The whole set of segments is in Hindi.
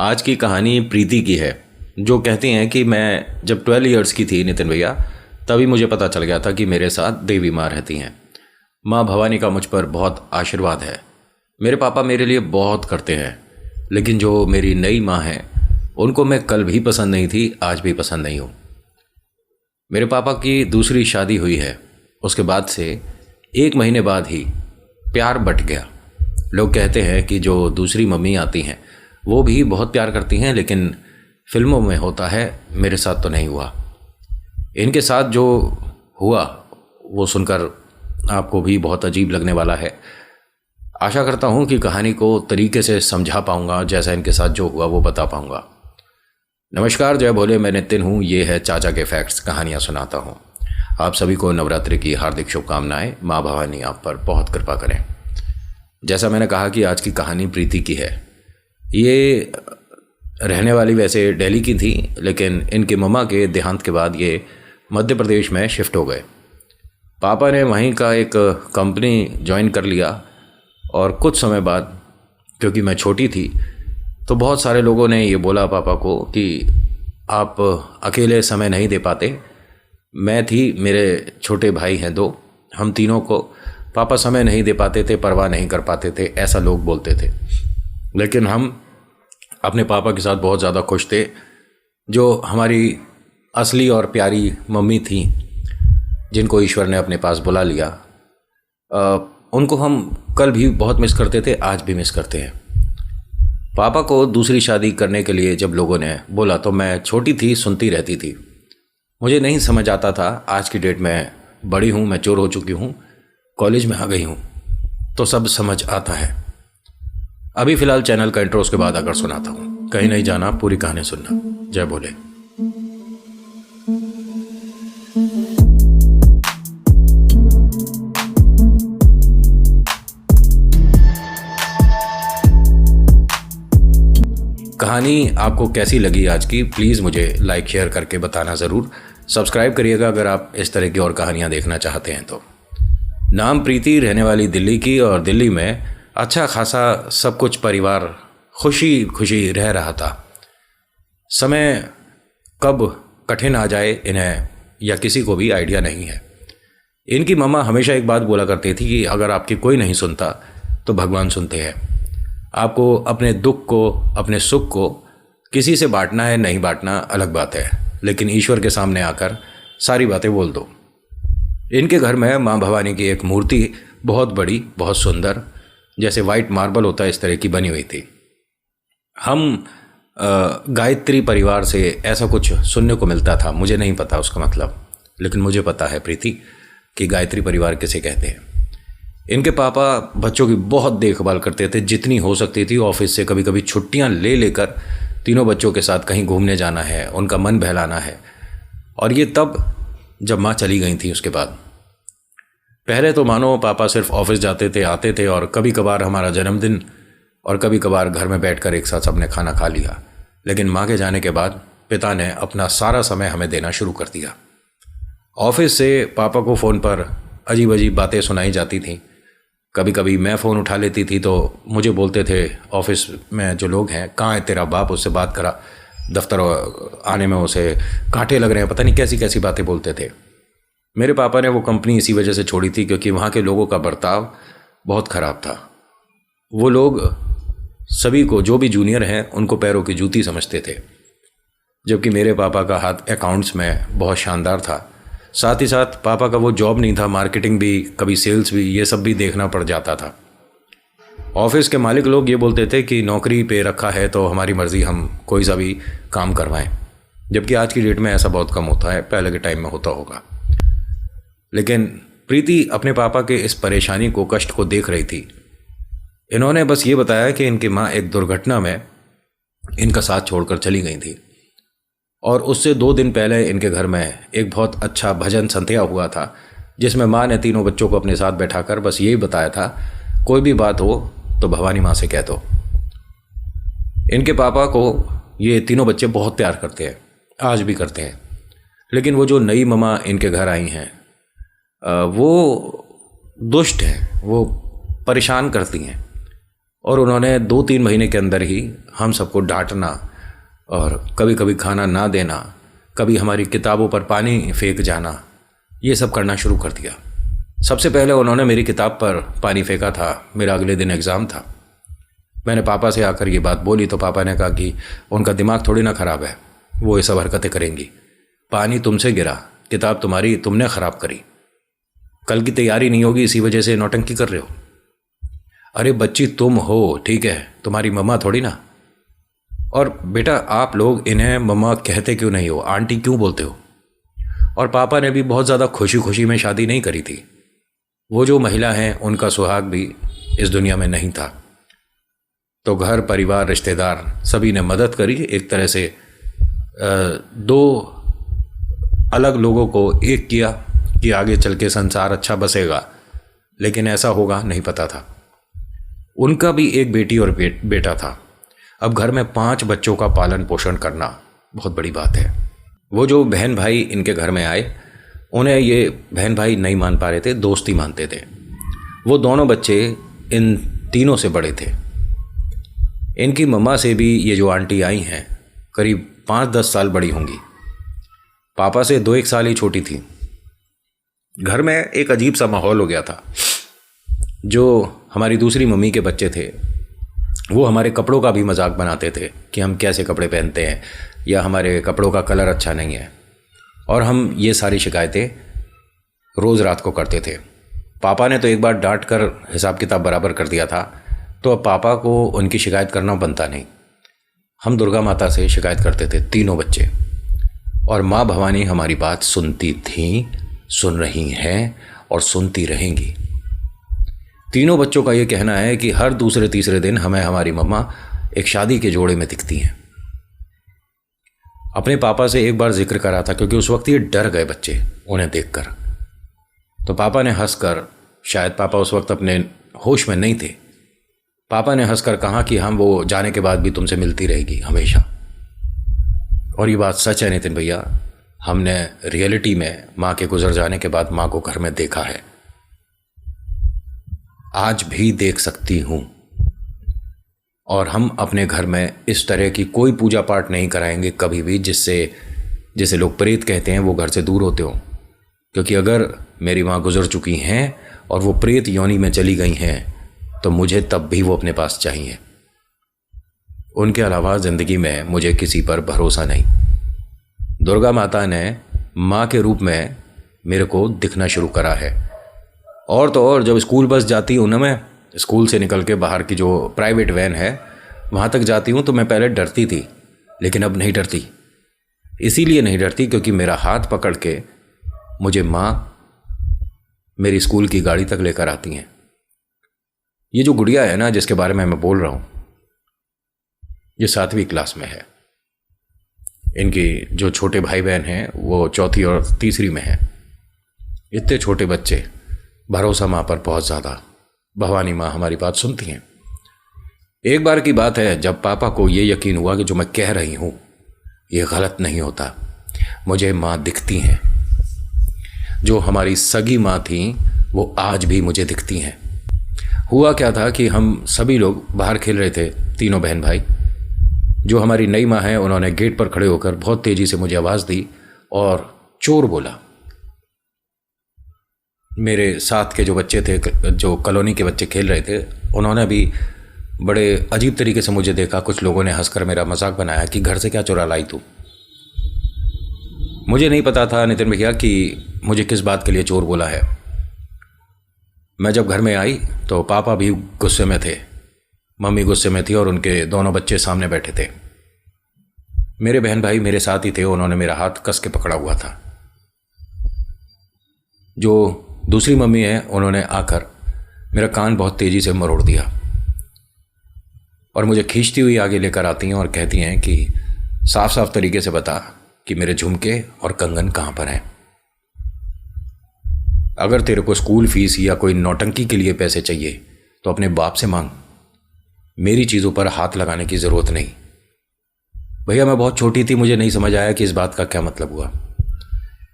आज की कहानी प्रीति की है, जो कहती हैं कि मैं जब 12 इयर्स की थी नितिन भैया, तभी मुझे पता चल गया था कि मेरे साथ देवी माँ रहती हैं। माँ भवानी का मुझ पर बहुत आशीर्वाद है। मेरे पापा मेरे लिए बहुत करते हैं, लेकिन जो मेरी नई माँ है उनको मैं कल भी पसंद नहीं थी, आज भी पसंद नहीं हूँ। मेरे पापा की दूसरी शादी हुई है, उसके बाद से 1 महीने बाद ही प्यार बंट गया। लोग कहते हैं कि जो दूसरी मम्मी आती हैं वो भी बहुत प्यार करती हैं, लेकिन फिल्मों में होता है, मेरे साथ तो नहीं हुआ। इनके साथ जो हुआ वो सुनकर आपको भी बहुत अजीब लगने वाला है। आशा करता हूँ कि कहानी को तरीके से समझा पाऊँगा, जैसा इनके साथ जो हुआ वो बता पाऊँगा। नमस्कार, जय भोले, मैं नितिन हूँ। ये है चाचा के फैक्ट्स, कहानियाँ सुनाता हूँ। आप सभी को नवरात्रि की हार्दिक शुभकामनाएं। माँ भवानी आप पर बहुत कृपा करें। जैसा मैंने कहा कि आज की कहानी प्रीति की है। ये रहने वाली वैसे दिल्ली की थी, लेकिन इनके मम्मा के देहांत के बाद ये मध्य प्रदेश में शिफ्ट हो गए। पापा ने वहीं का एक कंपनी ज्वाइन कर लिया और कुछ समय बाद, क्योंकि मैं छोटी थी, तो बहुत सारे लोगों ने ये बोला पापा को कि आप अकेले समय नहीं दे पाते। मैं थी, मेरे छोटे भाई हैं 2, हम तीनों को पापा समय नहीं दे पाते थे, परवाह नहीं कर पाते थे, ऐसा लोग बोलते थे। लेकिन हम अपने पापा के साथ बहुत ज़्यादा खुश थे। जो हमारी असली और प्यारी मम्मी थी, जिनको ईश्वर ने अपने पास बुला लिया, उनको हम कल भी बहुत मिस करते थे, आज भी मिस करते हैं। पापा को दूसरी शादी करने के लिए जब लोगों ने बोला तो मैं छोटी थी, सुनती रहती थी। मुझे नहीं समझ आता था। आज की डेट में बड़ी हूँ, मैच्योर हो चुकी हूँ, कॉलेज में आ गई हूँ, तो सब समझ आता है। अभी फ़िलहाल चैनल का इंट्रो, उसके बाद आकर सुनाता हूँ। कहीं नहीं जाना, पूरी कहानी सुनना। जय भोले। कहानी आपको कैसी लगी आज की, प्लीज़ मुझे लाइक शेयर करके बताना ज़रूर। सब्सक्राइब करिएगा अगर आप इस तरह की और कहानियाँ देखना चाहते हैं तो। नाम प्रीति, रहने वाली दिल्ली की, और दिल्ली में अच्छा खासा सब कुछ परिवार खुशी खुशी रह रहा था। समय कब कठिन आ जाए इन्हें या किसी को भी आइडिया नहीं है। इनकी मम्मा हमेशा एक बात बोला करती थी कि अगर आपकी कोई नहीं सुनता तो भगवान सुनते हैं। आपको अपने दुख को, अपने सुख को किसी से बांटना है, नहीं बांटना अलग बात है, लेकिन ईश्वर के सामने आकर सारी बातें बोल दो। इनके घर में माँ भवानी की एक मूर्ति बहुत बड़ी, बहुत सुंदर, जैसे वाइट मार्बल होता है इस तरह की बनी हुई थी। हम गायत्री परिवार से ऐसा कुछ सुनने को मिलता था, मुझे नहीं पता उसका मतलब, लेकिन मुझे पता है प्रीति कि गायत्री परिवार किसे कहते हैं। इनके पापा बच्चों की बहुत देखभाल करते थे, जितनी हो सकती थी। ऑफिस से कभी कभी छुट्टियां ले लेकर तीनों बच्चों के साथ कहीं घूमने जाना है, उनका मन बहलाना है। और ये तब जब माँ चली गई थी उसके बाद। पहले तो मानो पापा सिर्फ ऑफिस जाते थे, आते थे, और कभी कभार हमारा जन्मदिन, और कभी कभार घर में बैठकर एक साथ सबने खाना खा लिया। लेकिन माँ के जाने के बाद पिता ने अपना सारा समय हमें देना शुरू कर दिया। ऑफिस से पापा को फ़ोन पर अजीब अजीब बातें सुनाई जाती थीं। कभी कभी मैं फ़ोन उठा लेती थी तो मुझे बोलते थे ऑफिस में जो लोग हैं, कहाँ है तेरा बाप, उससे बात करा, दफ्तर आने में उसे कांटे लग रहे हैं, पता नहीं कैसी कैसी बातें बोलते थे। मेरे पापा ने वो कंपनी इसी वजह से छोड़ी थी क्योंकि वहाँ के लोगों का बर्ताव बहुत ख़राब था। वो लोग सभी को, जो भी जूनियर हैं, उनको पैरों की जूती समझते थे। जबकि मेरे पापा का हाथ अकाउंट्स में बहुत शानदार था। साथ ही साथ पापा का वो जॉब नहीं था, मार्केटिंग भी, कभी सेल्स भी, ये सब भी देखना पड़ जाता था। ऑफिस के मालिक लोग ये बोलते थे कि नौकरी पे रखा है तो हमारी मर्ज़ी, हम कोई सा भी काम करवाएं। जबकि आज की डेट में ऐसा बहुत कम होता है, पहले के टाइम में होता होगा। लेकिन प्रीति अपने पापा के इस परेशानी को, कष्ट को देख रही थी। इन्होंने बस ये बताया कि इनकी माँ एक दुर्घटना में इनका साथ छोड़कर चली गई थी, और उससे 2 दिन पहले इनके घर में एक बहुत अच्छा भजन संध्या हुआ था, जिसमें माँ ने तीनों बच्चों को अपने साथ बैठाकर बस यही बताया था, कोई भी बात हो तो भवानी माँ से कह दो। इनके पापा को ये तीनों बच्चे बहुत प्यार करते हैं, आज भी करते हैं। लेकिन वो जो नई मम्मा इनके घर आई हैं, वो दुष्ट हैं, वो परेशान करती हैं। और उन्होंने 2-3 महीने के अंदर ही हम सबको डांटना और कभी कभी खाना ना देना, कभी हमारी किताबों पर पानी फेंक जाना, ये सब करना शुरू कर दिया। सबसे पहले उन्होंने मेरी किताब पर पानी फेंका था। मेरा अगले दिन एग्ज़ाम था। मैंने पापा से आकर ये बात बोली तो पापा ने कहा कि उनका दिमाग थोड़ी ना ख़राब है, वो ये सब हरकतें करेंगी। पानी तुमसे गिरा, किताब तुम्हारी, तुमने ख़राब करी, कल की तैयारी नहीं होगी इसी वजह से नौटंकी कर रहे हो। अरे बच्ची तुम हो, ठीक है, तुम्हारी मम्मा थोड़ी ना। और बेटा आप लोग इन्हें मम्मा कहते क्यों नहीं हो, आंटी क्यों बोलते हो। और पापा ने भी बहुत ज़्यादा खुशी खुशी में शादी नहीं करी थी। वो जो महिला हैं उनका सुहाग भी इस दुनिया में नहीं था। तो घर परिवार रिश्तेदार सभी ने मदद करी, एक तरह से 2 अलग लोगों को एक किया कि आगे चल के संसार अच्छा बसेगा, लेकिन ऐसा होगा नहीं पता था। उनका भी एक बेटी और बेटा था। अब घर में 5 बच्चों का पालन पोषण करना बहुत बड़ी बात है। वो जो बहन भाई इनके घर में आए, उन्हें ये बहन भाई नहीं मान पा रहे थे, दोस्ती मानते थे। वो दोनों बच्चे इन तीनों से बड़े थे। इनकी मम्मा से भी ये जो आंटी आई हैं करीब 5-10 साल बड़ी होंगी। पापा से 2-1 साल ही छोटी थी। घर में एक अजीब सा माहौल हो गया था। जो हमारी दूसरी मम्मी के बच्चे थे वो हमारे कपड़ों का भी मजाक बनाते थे कि हम कैसे कपड़े पहनते हैं या हमारे कपड़ों का कलर अच्छा नहीं है। और हम ये सारी शिकायतें रोज़ रात को करते थे। पापा ने तो एक बार डांट कर हिसाब किताब बराबर कर दिया था, तो अब पापा को उनकी शिकायत करना बनता नहीं। हम दुर्गा माता से शिकायत करते थे, तीनों बच्चे। और माँ भवानी हमारी बात सुनती थीं, सुन रही हैं और सुनती रहेंगी। तीनों बच्चों का ये कहना है कि हर दूसरे तीसरे दिन हमें हमारी मम्मा एक शादी के जोड़े में दिखती हैं। अपने पापा से एक बार जिक्र करा था, क्योंकि उस वक्त ये डर गए बच्चे उन्हें देखकर। तो पापा ने हंसकर, शायद पापा उस वक्त अपने होश में नहीं थे, पापा ने हंसकर कहा कि हम वो जाने के बाद भी तुमसे मिलती रहेगी हमेशा। और ये बात सच है नितिन भैया, हमने रियलिटी में माँ के गुजर जाने के बाद माँ को घर में देखा है, आज भी देख सकती हूँ। और हम अपने घर में इस तरह की कोई पूजा पाठ नहीं कराएंगे कभी भी जिससे जिसे लोग प्रेत कहते हैं वो घर से दूर होते हों। क्योंकि अगर मेरी माँ गुजर चुकी हैं और वो प्रेत योनि में चली गई हैं तो मुझे तब भी वो अपने पास चाहिए। उनके अलावा ज़िंदगी में मुझे किसी पर भरोसा नहीं। दुर्गा माता ने माँ के रूप में मेरे को दिखना शुरू करा है। और तो और जब स्कूल बस जाती हूँ ना, मैं स्कूल से निकल के बाहर की जो प्राइवेट वैन है वहाँ तक जाती हूँ, तो मैं पहले डरती थी, लेकिन अब नहीं डरती। इसीलिए नहीं डरती क्योंकि मेरा हाथ पकड़ के मुझे माँ मेरी स्कूल की गाड़ी तक लेकर आती हैं। ये जो गुड़िया है ना जिसके बारे में मैं बोल रहा हूँ, ये 7वीं क्लास में है। इनकी जो छोटे भाई बहन हैं वो 4थी और 3री में हैं। इतने छोटे बच्चे, भरोसा माँ पर बहुत ज़्यादा। भवानी माँ हमारी बात सुनती हैं। एक बार की बात है जब पापा को ये यकीन हुआ कि जो मैं कह रही हूँ ये गलत नहीं होता, मुझे माँ दिखती हैं। जो हमारी सगी माँ थी वो आज भी मुझे दिखती हैं। हुआ क्या था कि हम सभी लोग बाहर खेल रहे थे, तीनों बहन भाई। जो हमारी नई माँ है उन्होंने गेट पर खड़े होकर बहुत तेज़ी से मुझे आवाज़ दी और चोर बोला। मेरे साथ के जो बच्चे थे, जो कॉलोनी के बच्चे खेल रहे थे, उन्होंने भी बड़े अजीब तरीके से मुझे देखा। कुछ लोगों ने हंसकर मेरा मजाक बनाया कि घर से क्या चुरा लाई तू। मुझे नहीं पता था नितिन भैया कि मुझे किस बात के लिए चोर बोला है। मैं जब घर में आई तो पापा भी गुस्से में थे, मम्मी गुस्से में थी और उनके दोनों बच्चे सामने बैठे थे। मेरे बहन भाई मेरे साथ ही थे, उन्होंने मेरा हाथ कस के पकड़ा हुआ था। जो दूसरी मम्मी है उन्होंने आकर मेरा कान बहुत तेज़ी से मरोड़ दिया और मुझे खींचती हुई आगे लेकर आती हैं और कहती हैं कि साफ साफ तरीके से बता कि मेरे झुमके और कंगन कहाँ पर हैं। अगर तेरे को स्कूल फीस या कोई नौटंकी के लिए पैसे चाहिए तो अपने बाप से मांग, मेरी चीज़ों पर हाथ लगाने की ज़रूरत नहीं। भैया मैं बहुत छोटी थी, मुझे नहीं समझ आया कि इस बात का क्या मतलब हुआ।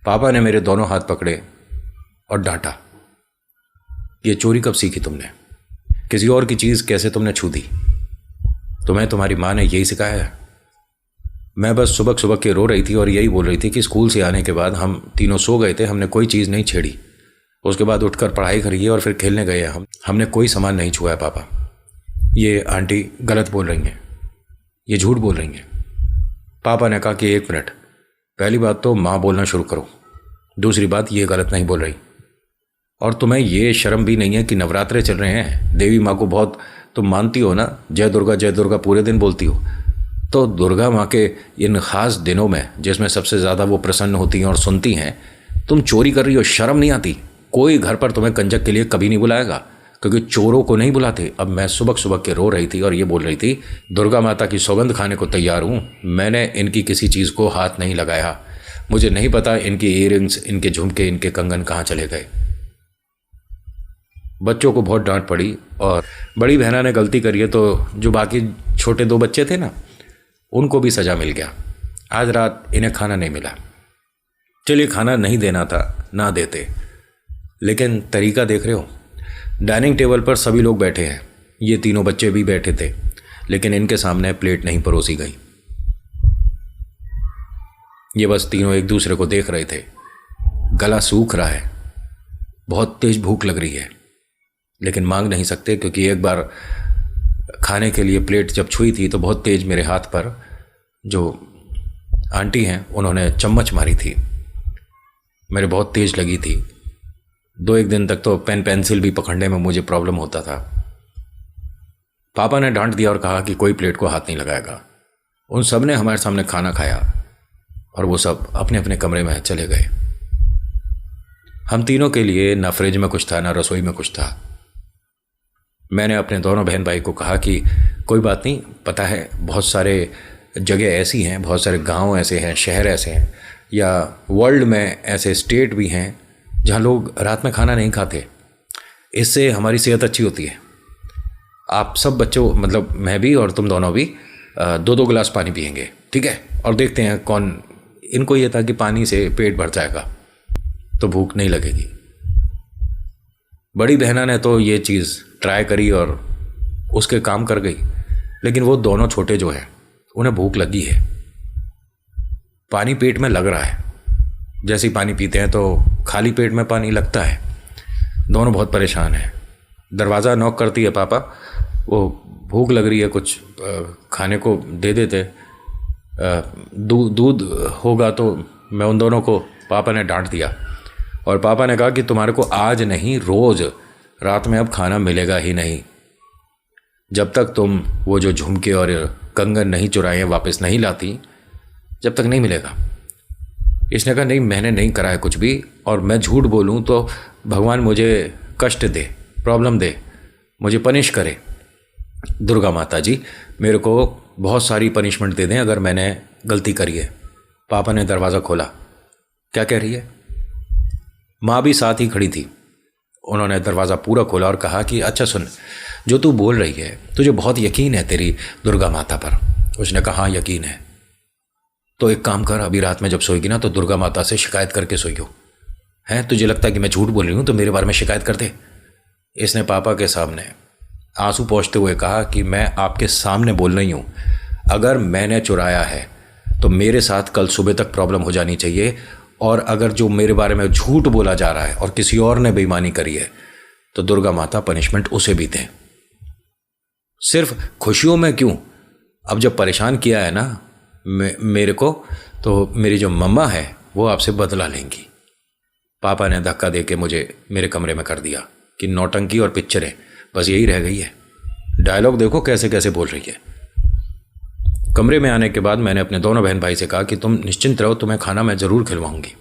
पापा ने मेरे दोनों हाथ पकड़े और डांटा, ये चोरी कब सीखी तुमने? किसी और की चीज़ कैसे तुमने छू दी? तुम्हें तुम्हारी माँ ने यही सिखाया है? मैं बस सुबह सुबह के रो रही थी और यही बोल रही थी कि स्कूल से आने के बाद हम तीनों सो गए थे, हमने कोई चीज़ नहीं छेड़ी। उसके बाद उठकर पढ़ाई करी है और फिर खेलने गए हमने कोई सामान नहीं छुआ है पापा। ये आंटी गलत बोल रही हैं, ये झूठ बोल रही हैं। पापा ने कहा कि 1 मिनट, पहली बात तो माँ बोलना शुरू करो, दूसरी बात ये गलत नहीं बोल रही। और तुम्हें ये शर्म भी नहीं है कि नवरात्रे चल रहे हैं, देवी माँ को बहुत तुम मानती हो ना, जय दुर्गा पूरे दिन बोलती हो। तो दुर्गा माँ के इन खास दिनों में जिसमें सबसे ज़्यादा वो प्रसन्न होती हैं और सुनती हैं, तुम चोरी कर रही हो, शर्म नहीं आती? कोई घर पर तुम्हें कंजक के लिए कभी नहीं बुलाएगा, क्योंकि चोरों को नहीं बुलाते। अब मैं सुबह सुबह के रो रही थी और ये बोल रही थी, दुर्गा माता की सौगंध खाने को तैयार हूँ, मैंने इनकी किसी चीज़ को हाथ नहीं लगाया, मुझे नहीं पता इनके ईयरिंग्स, इनके झुमके, इनके कंगन कहाँ चले गए। बच्चों को बहुत डांट पड़ी और बड़ी बहना ने गलती करी है, तो जो बाकी छोटे 2 बच्चे थे ना, उनको भी सज़ा मिल गया। आज रात इन्हें खाना नहीं मिला। चलिए, खाना नहीं देना था, ना देते, लेकिन तरीका देख रहे हो। डाइनिंग टेबल पर सभी लोग बैठे हैं, ये तीनों बच्चे भी बैठे थे, लेकिन इनके सामने प्लेट नहीं परोसी गई। ये बस तीनों एक दूसरे को देख रहे थे। गला सूख रहा है, बहुत तेज भूख लग रही है, लेकिन मांग नहीं सकते, क्योंकि एक बार खाने के लिए प्लेट जब छुई थी तो बहुत तेज मेरे हाथ पर जो आंटी हैं उन्होंने चम्मच मारी थी, मेरे बहुत तेज लगी थी। 2-1 दिन तक तो पेन पेंसिल भी पकड़ने में मुझे प्रॉब्लम होता था। पापा ने डांट दिया और कहा कि कोई प्लेट को हाथ नहीं लगाएगा। उन सब ने हमारे सामने खाना खाया और वो सब अपने अपने कमरे में चले गए। हम तीनों के लिए ना फ्रिज में कुछ था, ना रसोई में कुछ था। मैंने अपने दोनों बहन भाई को कहा कि कोई बात नहीं, पता है बहुत सारे जगह ऐसी हैं, बहुत सारे गांव ऐसे हैं, शहर ऐसे हैं, या वर्ल्ड में ऐसे स्टेट भी हैं जहां लोग रात में खाना नहीं खाते, इससे हमारी सेहत अच्छी होती है। आप सब बच्चों, मतलब मैं भी और तुम दोनों भी 2-2 गिलास पानी पिएंगे, ठीक है? और देखते हैं कौन, इनको ये था कि पानी से पेट भर जाएगा तो भूख नहीं लगेगी। बड़ी बहना ने तो ये चीज़ ट्राई करी और उसके काम कर गई, लेकिन वो दोनों छोटे जो हैं उन्हें भूख लगी है, पानी पेट में लग रहा है। जैसे ही पानी पीते हैं तो खाली पेट में पानी लगता है। दोनों बहुत परेशान हैं। दरवाज़ा नॉक करती है पापा, वो भूख लग रही है, कुछ खाने को दे देते, दूध होगा तो। मैं उन दोनों को, पापा ने डांट दिया और पापा ने कहा कि तुम्हारे को आज नहीं, रोज़ रात में अब खाना मिलेगा ही नहीं, जब तक तुम वो जो झुमके और कंगन नहीं चुराए वापस नहीं लाती, जब तक नहीं मिलेगा। इसने कहा नहीं, मैंने नहीं करा है कुछ भी, और मैं झूठ बोलूं तो भगवान मुझे कष्ट दे, प्रॉब्लम दे, मुझे पनिश करे। दुर्गा माता जी मेरे को बहुत सारी पनिशमेंट दे दें अगर मैंने गलती करी है। पापा ने दरवाज़ा खोला। क्या कह रही है? माँ भी साथ ही खड़ी थी। उन्होंने दरवाज़ा पूरा खोला और कहा कि अच्छा सुन, जो तू बोल रही है, तुझे बहुत यकीन है तेरी दुर्गा माता पर। उसने कहा हाँ यकीन है। तो एक काम कर, अभी रात में जब सोएगी ना तो दुर्गा माता से शिकायत करके सोइयो। है तुझे लगता है कि मैं झूठ बोल रही हूँ तो मेरे बारे में शिकायत कर दे? इसने पापा के सामने आंसू पोंछते हुए कहा कि मैं आपके सामने बोल रही हूँ, अगर मैंने चुराया है तो मेरे साथ कल सुबह तक प्रॉब्लम हो जानी चाहिए, और अगर जो मेरे बारे में झूठ बोला जा रहा है और किसी और ने बेईमानी करी है तो दुर्गा माता पनिशमेंट उसे भी दें। सिर्फ खुशियों में क्यों, अब जब परेशान किया है ना मेरे को, तो मेरी जो मम्मा है वो आपसे बदला लेंगी। पापा ने धक्का देके मुझे मेरे कमरे में कर दिया कि नौटंकी और पिक्चरें बस यही रह गई है। डायलॉग देखो कैसे कैसे बोल रही है। कमरे में आने के बाद मैंने अपने दोनों बहन भाई से कहा कि तुम निश्चिंत रहो, तुम्हें खाना मैं ज़रूर खिलवाऊंगी।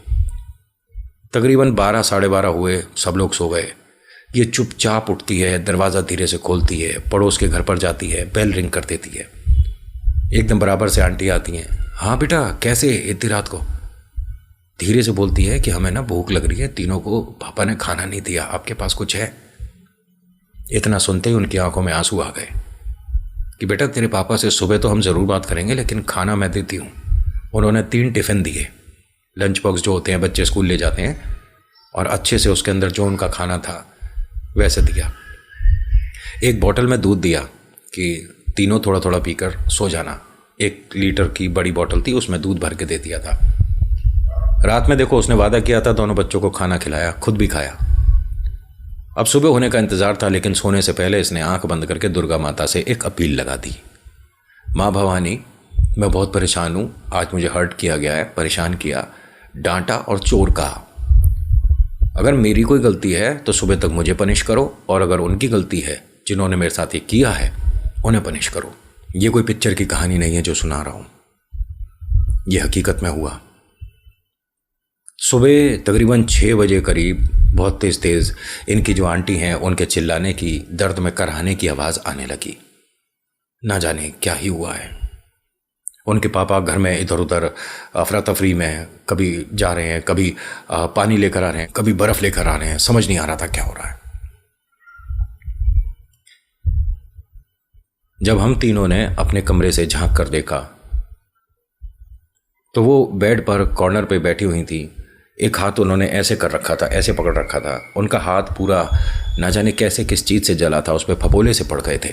तकरीबन 12 साढ़े 12 हुए, सब लोग सो गए। ये चुपचाप उठती है, दरवाज़ा धीरे से खोलती है, पड़ोस के घर पर जाती है, बेल रिंग कर देती है। एकदम बराबर से आंटी आती हैं। हाँ बेटा कैसे इतनी रात को? धीरे से बोलती है कि हमें ना भूख लग रही है, तीनों को पापा ने खाना नहीं दिया, आपके पास कुछ है? इतना सुनते ही उनकी आंखों में आंसू आ गए कि बेटा तेरे पापा से सुबह तो हम ज़रूर बात करेंगे, लेकिन खाना मैं देती हूँ। उन्होंने 3 टिफ़िन दिए, लंच बॉक्स जो होते हैं बच्चे स्कूल ले जाते हैं, और अच्छे से उसके अंदर जो उनका खाना था वैसे दिया। एक बोतल में दूध दिया कि तीनों थोड़ा थोड़ा पीकर सो जाना। 1 लीटर की बड़ी बोतल थी, उसमें दूध भर के दे दिया था। रात में देखो उसने वादा किया था, दोनों बच्चों को खाना खिलाया, खुद भी खाया। अब सुबह होने का इंतज़ार था, लेकिन सोने से पहले इसने आंख बंद करके दुर्गा माता से एक अपील लगा दी, माँ भवानी, मैं बहुत परेशान हूँ, आज मुझे हर्ट किया गया है, परेशान किया, डांटा और चोर कहा। अगर मेरी कोई गलती है तो सुबह तक मुझे पनिश करो, और अगर उनकी गलती है जिन्होंने मेरे साथ ये किया है उन्हें पनिश करो। ये कोई पिक्चर की कहानी नहीं है जो सुना रहा हूँ, ये हकीकत में हुआ। सुबह तकरीबन 6 बजे करीब बहुत तेज़ तेज़ इनकी जो आंटी हैं उनके चिल्लाने की, दर्द में कराहने की आवाज़ आने लगी। ना जाने क्या ही हुआ है। उनके पापा घर में इधर उधर अफरा तफरी में, कभी जा रहे हैं, कभी पानी लेकर आ रहे हैं, कभी बर्फ़ लेकर आ रहे हैं, समझ नहीं आ रहा था क्या हो रहा है। जब हम तीनों ने अपने कमरे से झांक कर देखा तो वो बेड पर कॉर्नर पे बैठी हुई थी। एक हाथ उन्होंने ऐसे कर रखा था, ऐसे पकड़ रखा था। उनका हाथ पूरा ना जाने कैसे किस चीज़ से जला था, उस पर फपोले से पड़ गए थे।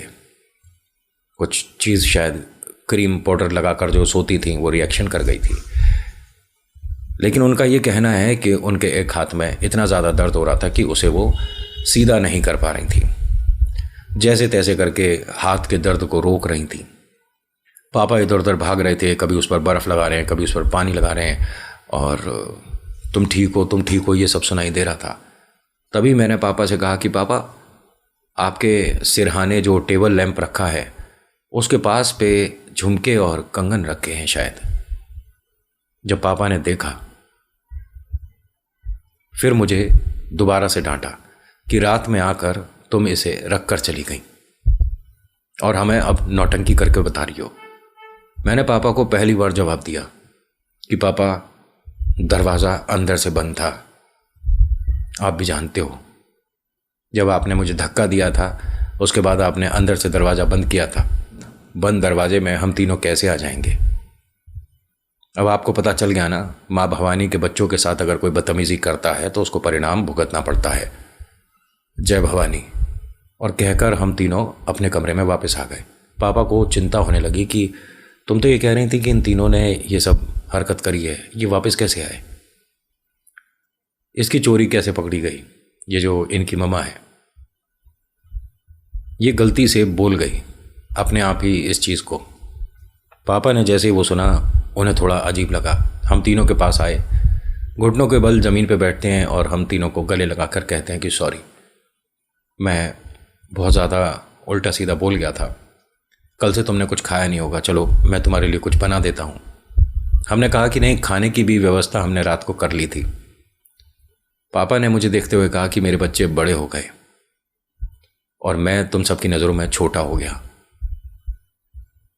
कुछ चीज़ शायद क्रीम पाउडर लगाकर जो सोती थी वो रिएक्शन कर गई थी। लेकिन उनका ये कहना है कि उनके एक हाथ में इतना ज़्यादा दर्द हो रहा था कि उसे वो सीधा नहीं कर पा रही थी, जैसे तैसे करके हाथ के दर्द को रोक रही थी। पापा इधर उधर भाग रहे थे, कभी उस पर बर्फ़ लगा रहे हैं, कभी उस पर पानी लगा रहे हैं, और तुम ठीक हो, तुम ठीक हो, ये सब सुनाई दे रहा था। तभी मैंने पापा से कहा कि पापा, आपके सिरहाने जो टेबल लैंप रखा है उसके पास पे झुमके और कंगन रखे हैं शायद। जब पापा ने देखा फिर मुझे दोबारा से डांटा कि रात में आकर तुम इसे रख कर चली गई और हमें अब नौटंकी करके बता रही हो। मैंने पापा को पहली बार जवाब दिया कि पापा, दरवाज़ा अंदर से बंद था, आप भी जानते हो। जब आपने मुझे धक्का दिया था उसके बाद आपने अंदर से दरवाज़ा बंद किया था। बंद दरवाजे में हम तीनों कैसे आ जाएंगे? अब आपको पता चल गया ना, माँ भवानी के बच्चों के साथ अगर कोई बदतमीज़ी करता है तो उसको परिणाम भुगतना पड़ता है। जय भवानी। और कहकर हम तीनों अपने कमरे में वापस आ गए। पापा को चिंता होने लगी कि तुम तो ये कह रही थी कि इन तीनों ने ये सब हरकत करी है, ये वापस कैसे आए, इसकी चोरी कैसे पकड़ी गई? ये जो इनकी मम्मा है ये गलती से बोल गई अपने आप ही इस चीज़ को। पापा ने जैसे ही वो सुना उन्हें थोड़ा अजीब लगा। हम तीनों के पास आए, घुटनों के बल ज़मीन पे बैठते हैं और हम तीनों को गले लगाकर कहते हैं कि सॉरी, मैं बहुत ज़्यादा उल्टा सीधा बोल गया था। कल से तुमने कुछ खाया नहीं होगा, चलो मैं तुम्हारे लिए कुछ बना देता हूँ। हमने कहा कि नहीं, खाने की भी व्यवस्था हमने रात को कर ली थी। पापा ने मुझे देखते हुए कहा कि मेरे बच्चे बड़े हो गए और मैं तुम सबकी नज़रों में छोटा हो गया।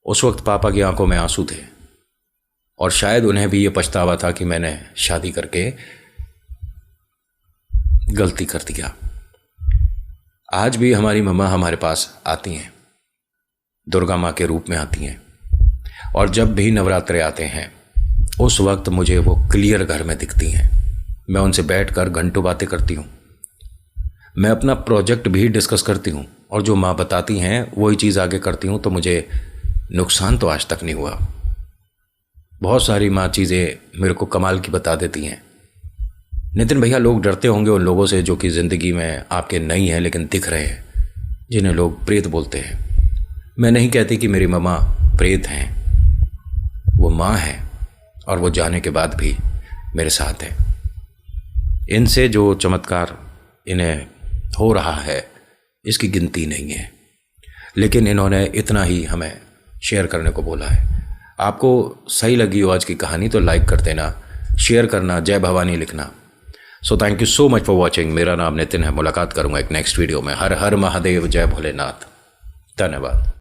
उस वक्त पापा की आंखों में आंसू थे और शायद उन्हें भी ये पछतावा था कि मैंने शादी करके गलती कर दिया। आज भी हमारी मम्मा हमारे पास आती हैं, दुर्गा माँ के रूप में आती हैं, और जब भी नवरात्रे आते हैं उस वक्त मुझे वो क्लियर घर में दिखती हैं। मैं उनसे बैठकर घंटों बातें करती हूँ, मैं अपना प्रोजेक्ट भी डिस्कस करती हूँ, और जो माँ बताती हैं वही चीज़ आगे करती हूँ, तो मुझे नुकसान तो आज तक नहीं हुआ। बहुत सारी माँ चीज़ें मेरे को कमाल की बता देती हैं। नितिन भैया, लोग डरते होंगे उन लोगों से जो कि ज़िंदगी में आपके नहीं हैं लेकिन दिख रहे हैं, जिन्हें लोग प्रेत बोलते हैं। मैं नहीं कहती कि मेरी मम्मा प्रेत हैं, वो माँ है और वो जाने के बाद भी मेरे साथ है। इनसे जो चमत्कार इन्हें हो रहा है इसकी गिनती नहीं है, लेकिन इन्होंने इतना ही हमें शेयर करने को बोला है। आपको सही लगी हो आज की कहानी तो लाइक कर देना, शेयर करना, जय भवानी लिखना। So thank you so much for watching. मेरा नाम नितिन है। मुलाकात करूंगा एक नेक्स्ट वीडियो में। हर हर महादेव, जय भोलेनाथ। धन्यवाद।